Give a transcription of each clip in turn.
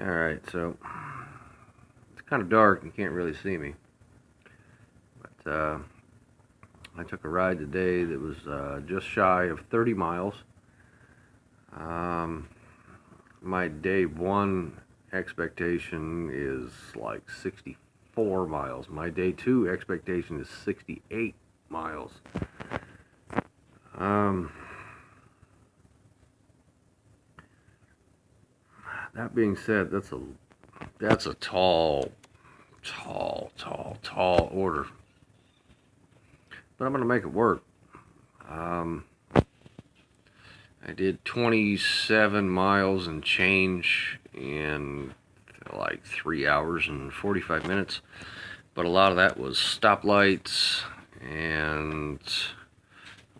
Alright, so it's kind of dark. You can't really see me. But I took a ride today that was just shy of 30 miles. My day one expectation is like 64 miles. My day two expectation is 68 miles. That being said, that's a tall order. But I'm gonna make it work. I did 27 miles and change in like 3 hours and 45 minutes. But a lot of that was stoplights and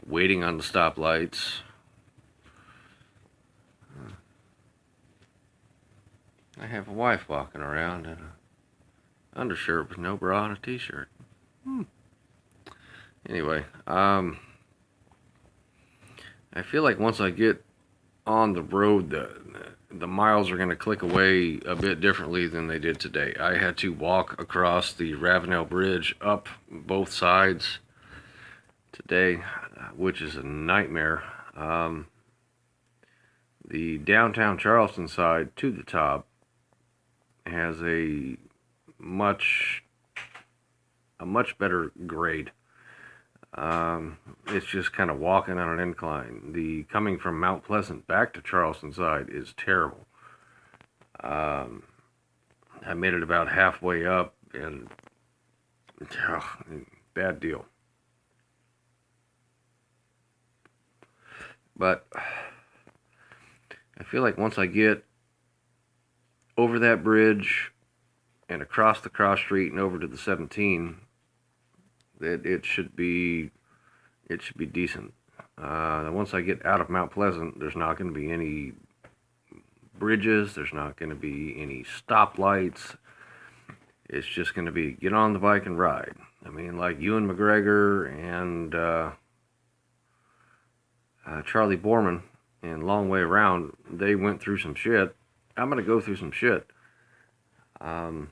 waiting on the stoplights. I have a wife walking around in an undershirt with no bra and a t-shirt. Anyway, I feel like once I get on the road, the miles are going to click away a bit differently than they did today. I had to walk across the Ravenel Bridge up both sides today, which is a nightmare. The downtown Charleston side to the top has a much better grade. It's just kind of walking on an incline. The coming from Mount Pleasant back to Charleston side is terrible. I made it about halfway up and bad deal. But I feel like once I get over that bridge and across the cross street and over to the 17, that it should be decent. Once I get out of Mount Pleasant, there's not going to be any bridges. There's not going to be any stoplights. It's just going to be get on the bike and ride. I mean, like Ewan McGregor and Charlie Borman in Long Way Around, they went through some shit. I'm going to go through some shit. It's going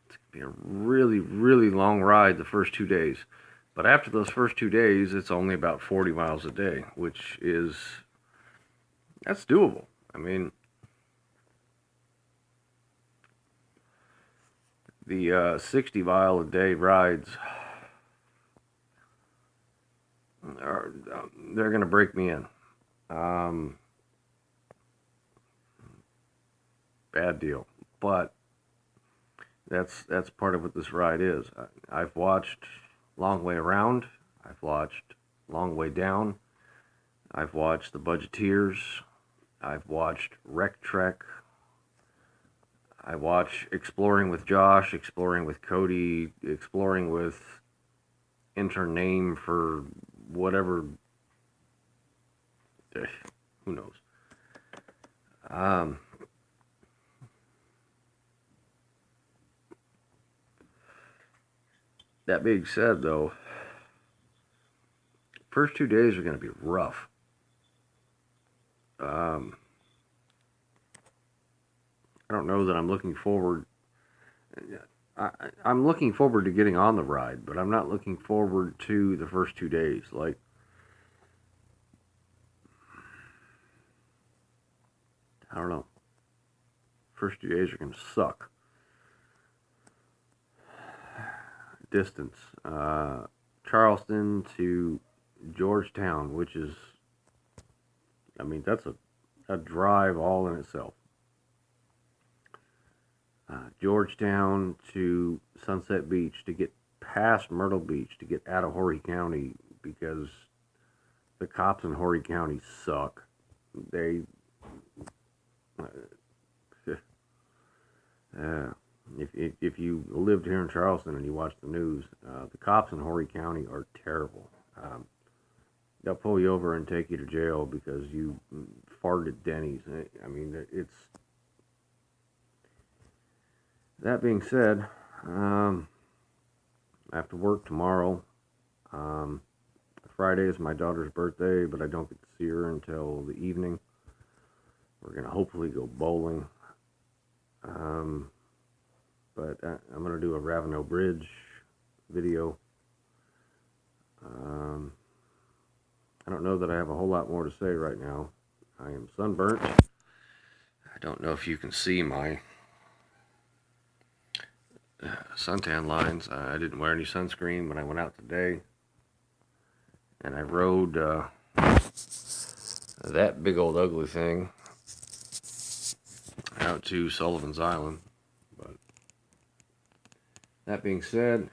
to be a really, really long ride the first 2 days. But after those first 2 days, it's only about 40 miles a day, which is, that's doable. I mean, the 60 mile a day rides, they're going to break me in. Bad deal. But that's part of what this ride is. I've watched Long Way Around. I've watched Long Way Down. I've watched The Budgeteers. I've watched Wreck Trek. I watch Exploring with Josh, Exploring with Cody, Exploring with enter name for whatever. Who knows? That being said, though, first 2 days are going to be rough. I don't know that I'm looking forward. I'm looking forward to getting on the ride, but I'm not looking forward to the first 2 days. Like, I don't know. First 2 days are going to suck. Distance. Charleston to Georgetown, which is, I mean, that's a drive all in itself. Georgetown to Sunset Beach to get past Myrtle Beach to get out of Horry County, because the cops in Horry County suck. They if you lived here in Charleston and you watch the news, the cops in Horry County are terrible. They'll pull you over and take you to jail because you farted at Denny's. I mean, it's... That being said, I have to work tomorrow. Friday is my daughter's birthday, but I don't get to see her until the evening. We're going to hopefully go bowling. But I'm going to do a Ravenel Bridge video. I don't know that I have a whole lot more to say right now. I am sunburnt. I don't know if you can see my suntan lines. I didn't wear any sunscreen when I went out today. And I rode that big old ugly thing out to Sullivan's Island. But that being said,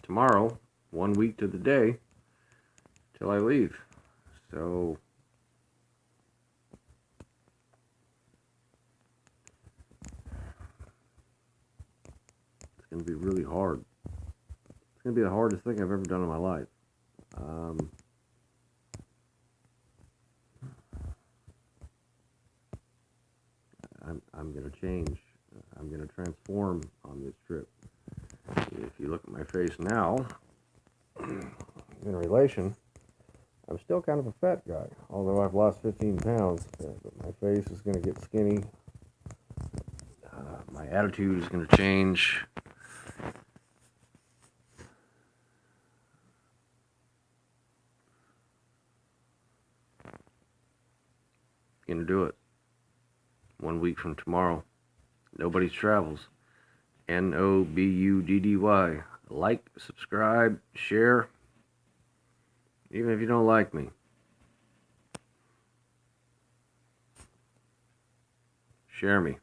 tomorrow, 1 week to the day till I leave. So it's going to be really hard. It's going to be the hardest thing I've ever done in my life. I'm going to change. I'm going to transform on this trip. If you look at my face now, in relation, I'm still kind of a fat guy, although I've lost 15 pounds. But my face is going to get skinny. My attitude is going to change. Going to do it. 1 week from tomorrow. Nobody's Travels. NOBUDDY. Like, subscribe, share. Even if you don't like me. Share me.